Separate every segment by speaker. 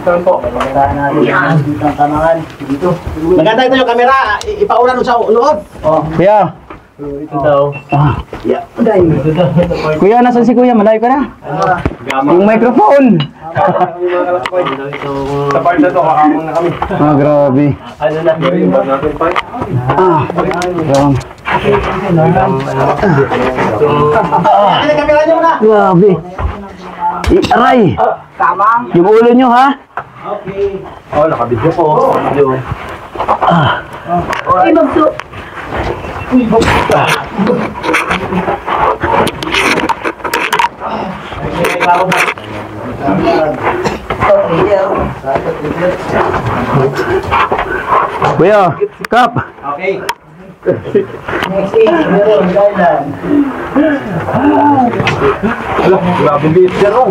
Speaker 1: Saan po? Magandaan natin dito ang tamangan. Dito. Maganda ito yung camera. Ipauna nun sa loob. Oh.
Speaker 2: Kuya.
Speaker 1: Ito daw.
Speaker 2: Yeah. Kuya, nasan si Kuya? Malayo ka na. Yung microphone.
Speaker 1: Sa part na to, kakamang na kami.
Speaker 2: Grabe.
Speaker 1: Ano na? Yung bag natin pa.
Speaker 2: Grabe.
Speaker 1: Ano camera nyo na?
Speaker 2: Grabe. Aray.
Speaker 1: Kamang.
Speaker 2: Yung ulo nyo, ha?
Speaker 1: Okay. Oh, nakabidyo po. Video.
Speaker 3: Ay, bagso.
Speaker 2: Kuya, Kap.
Speaker 1: Okay.
Speaker 3: Next week, meron, Thailand.
Speaker 1: Grabe liit yan, oh.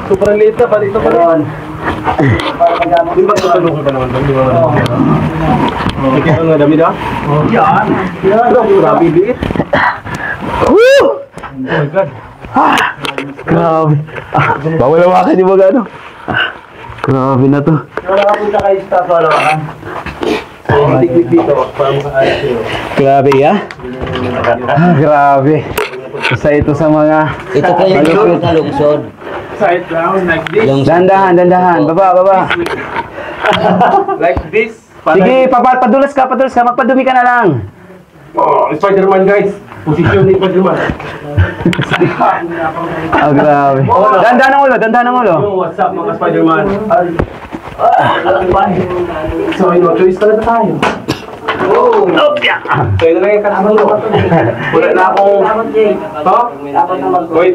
Speaker 1: Sobrang liit na, balik na pa rin. Di ba tutulungan ka naman? Di ba naman? Nakikita nga dami na? Yan. Grabe liit.
Speaker 2: Woo!
Speaker 1: Oh my God.
Speaker 2: Grabe. Bawal hawakan yung mga ano. Grabe na to.
Speaker 1: Wala ka punta kayo sa wala ka. Tiklik dito.
Speaker 2: Grabe, ya? Grabe. Isa ito sa mga...
Speaker 4: Ito po yung lungsod na lungsod.
Speaker 1: Side down like this.
Speaker 2: Dandahan, dandahan. Baba, baba.
Speaker 1: Like this.
Speaker 2: Sige, padulas ka. Magpadumi ka na lang.
Speaker 1: Oh, Spider-Man guys. Position ni Spider-Man.
Speaker 2: Grabe. Dandahan ang ulo.
Speaker 1: Yo, what's up mga Spider-Man? So, choice talaga tayo. Oh! So, yun na lang yung kasama ko. Wala na akong... Wait.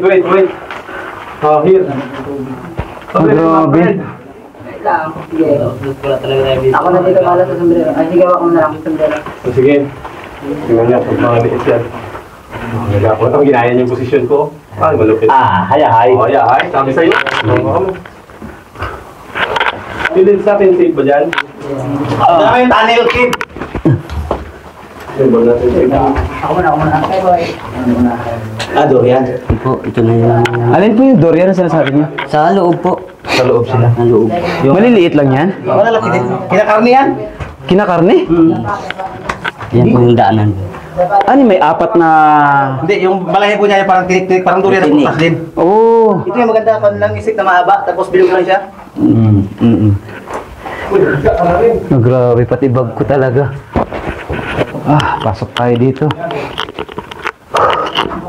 Speaker 1: Oh, here.
Speaker 2: Grabe.
Speaker 3: Ako na dito pala sa sombrero. Ay, sige, ako na lang sa sombrero.
Speaker 1: So, sige. Tingnan niya pag mga liit yan. Nagkakot ang ginaya niya yung posisyon ko. Malupit.
Speaker 2: Hayahay.
Speaker 1: Oh, hayahay. Sabi sa'yo. Feelings natin, safe ba dyan? Ano yung tunnel kid?
Speaker 3: Ako muna. Okay, boy.
Speaker 4: Dorian. Ito na yung...
Speaker 2: Alin po yung Dorian na sinasabi niyo?
Speaker 4: Sa loob po.
Speaker 1: Sa loob sila.
Speaker 4: Sa loob.
Speaker 2: Maliliit lang yan?
Speaker 1: Malalaki din. Kinakarni yan?
Speaker 2: Kinakarne?
Speaker 4: Yan po yung daanan.
Speaker 2: Ano, may apat na...
Speaker 1: Hindi, yung balahe po niya parang tinik-tinik, parang durian na putas din.
Speaker 2: Oh.
Speaker 1: Ito yung maganda pa lang isik na mahaba, tapos bilog lang siya.
Speaker 2: Grabe, pati bag ko talaga. Pasok tayo dito.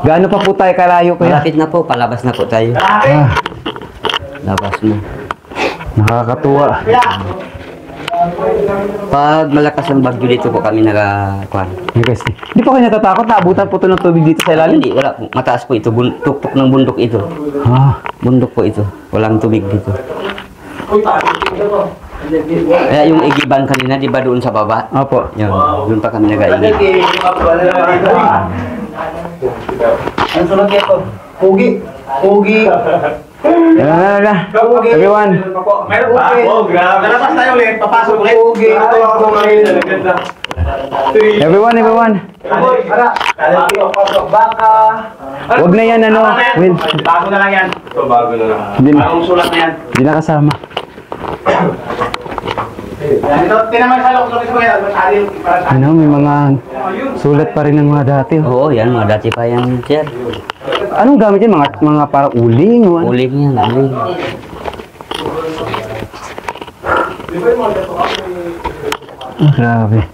Speaker 2: Gaano pa po tayo kalayo, kuya?
Speaker 4: Malapit na po. Palabas na po tayo. Labas mo.
Speaker 2: Nakakatuwa.
Speaker 4: Pag malakas ang bagyo dito po kami nakakuan.
Speaker 2: Guys, di pa kayo natatakot? Naabutan po ito ng tubig dito sa ilalim?
Speaker 4: Hindi, wala po. Mataas po ito. Tuktok ng bundok ito. Bundok po ito. Walang tubig dito. Kaya yung igiban kanina, di ba doon sa baba?
Speaker 2: Opo.
Speaker 4: Yun. Doon pa kami nag-aigib.
Speaker 1: Ang sunod nito, Pugi.
Speaker 2: Everyone.
Speaker 1: Meron pa? Oh, grabe. Lalabas tayo ulit, papasok ulit. Pugi.
Speaker 2: Everyone.
Speaker 1: Baka.
Speaker 2: Huwag na yan, ano. Will.
Speaker 1: Bago na lang yan. Ito, bago na lang. Bagong sulat na yan.
Speaker 2: Hindi na kasama.
Speaker 1: Ito, tinaman sa loob sa mga
Speaker 2: Ano, may mga sulat pa rin ng mga dati.
Speaker 4: Oo, yan. Mga dati pa yan, sir.
Speaker 2: Anong gamit yan? Mga parang uling? O ano?
Speaker 4: Uling yan. Uling.
Speaker 2: Grabe.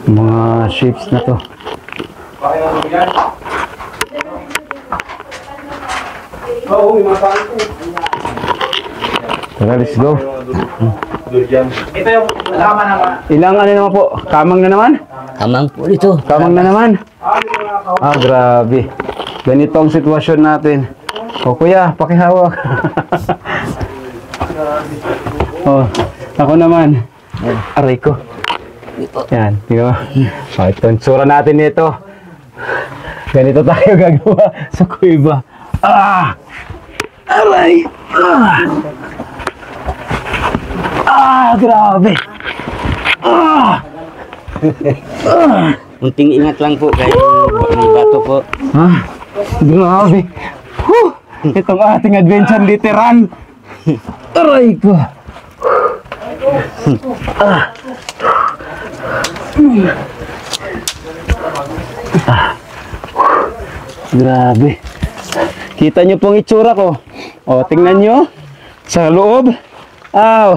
Speaker 2: Mga shapes na to.
Speaker 1: Oo, may mga pangit po.
Speaker 2: Tara, let's go.
Speaker 1: Ito yung laman naman.
Speaker 2: Ilang ano naman po? Kamang na naman?
Speaker 4: Kamang po dito.
Speaker 2: Kamang na naman? Grabe. Ganito ang sitwasyon natin. O kuya, pakihawak. Ako naman. Aray ko. Yan, tingnan mo. Ito ang tsura natin nito. Ganito tayo gagawa sa kuiba. Aray! Grabe!
Speaker 4: Munting ingat lang po kayo. May bato po.
Speaker 2: Grabe! Itong ating adventure literal. Aray ko. Grabe. Kita nyo pong itsura ko. O, tingnan nyo. Sa loob. Ow.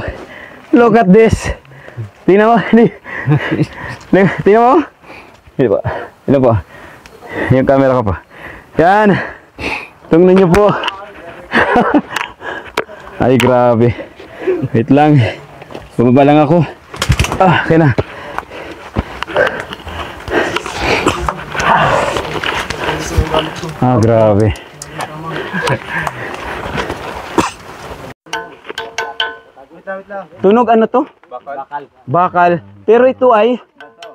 Speaker 2: Look at this. Tingnan mo. Tingnan mo. Hindi po. Tingnan po. Yung camera ko po. Yan. Tingnan nyo po. Ay, grabe. Wait lang. Bumaba lang ako. Okay na. Grabe. Tunog ano to?
Speaker 1: Bakal.
Speaker 2: Bakal. Pero ito ay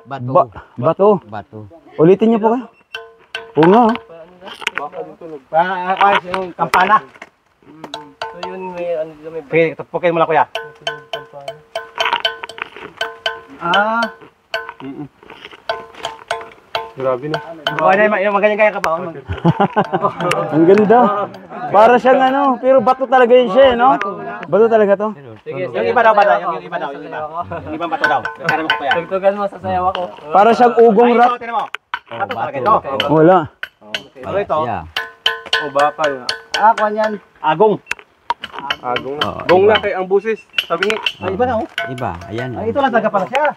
Speaker 4: Bato.
Speaker 2: bato.
Speaker 4: Bato.
Speaker 2: Ulitin niyo po kayo. Oo nga.
Speaker 1: Bakal yung tunog. Kasi yung kampana. So yun may ano dito may... Okay, tapukin mo lang kuya. Grabe na. Yung magandang kaya ka ba?
Speaker 2: Ang ganda. Para siyang ano, pero bato talaga yun siya, no? Bato talaga to.
Speaker 1: Sige, yung iba daw. Yung iba daw. Yung ibang bato daw. Kaya mo kuya.
Speaker 3: Tugtugan mo sa sayaw ako.
Speaker 2: Para siyang ugong
Speaker 1: Ay,
Speaker 2: rat.
Speaker 1: ito, tinan mo. Bato talaga ito.
Speaker 2: Wala.
Speaker 1: Ano ito?
Speaker 4: Yeah.
Speaker 1: O bakal.
Speaker 3: Kwan yan.
Speaker 1: Agong. Agong.
Speaker 4: Oo,
Speaker 1: Gong
Speaker 4: iba.
Speaker 1: na kay ang busis. Sabi nga. Ay, iba na oh.
Speaker 4: Iba. Ayan.
Speaker 1: Ay, ito lang talaga pala siya.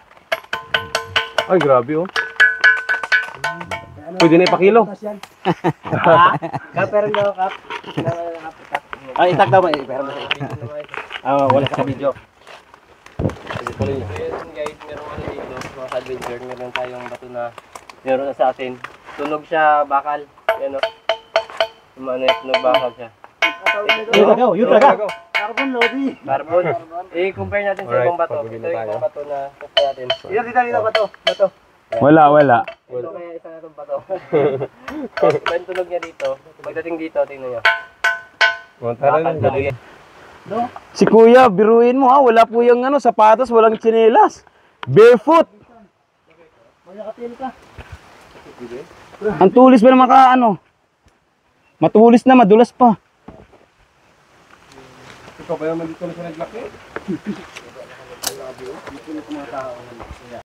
Speaker 1: Ay, grabe oh. Pwede na ipakilo.
Speaker 3: Kaperan daw, kap.
Speaker 1: Ay, itag daw ba? Pero wala sa video.
Speaker 3: Guys, meron ano dito, mga adventure, meron tayong bato na meron na sa atin. Tunog siya, bakal. Yan o. Ano yung tunog bakal siya.
Speaker 1: Yun talaga.
Speaker 3: Carbon, Lodi. Carbon. I-compare natin sa ibang bato. Ito yung ibang bato na kumpare natin. Dito, bato.
Speaker 2: Wala.
Speaker 3: Ito kaya isa na itong bato. Iba yung tunog niya dito. Pagdating dito, tingnan nyo. Bakal talaga.
Speaker 2: Si Kuya, biruin mo ha. Wala po yung ano, sapatos, walang tsinelas. Barefoot. Ang tulis ba naman ka ano? Matulis na, madulas pa.
Speaker 1: Ikaw ba naman dito na siya naglaki?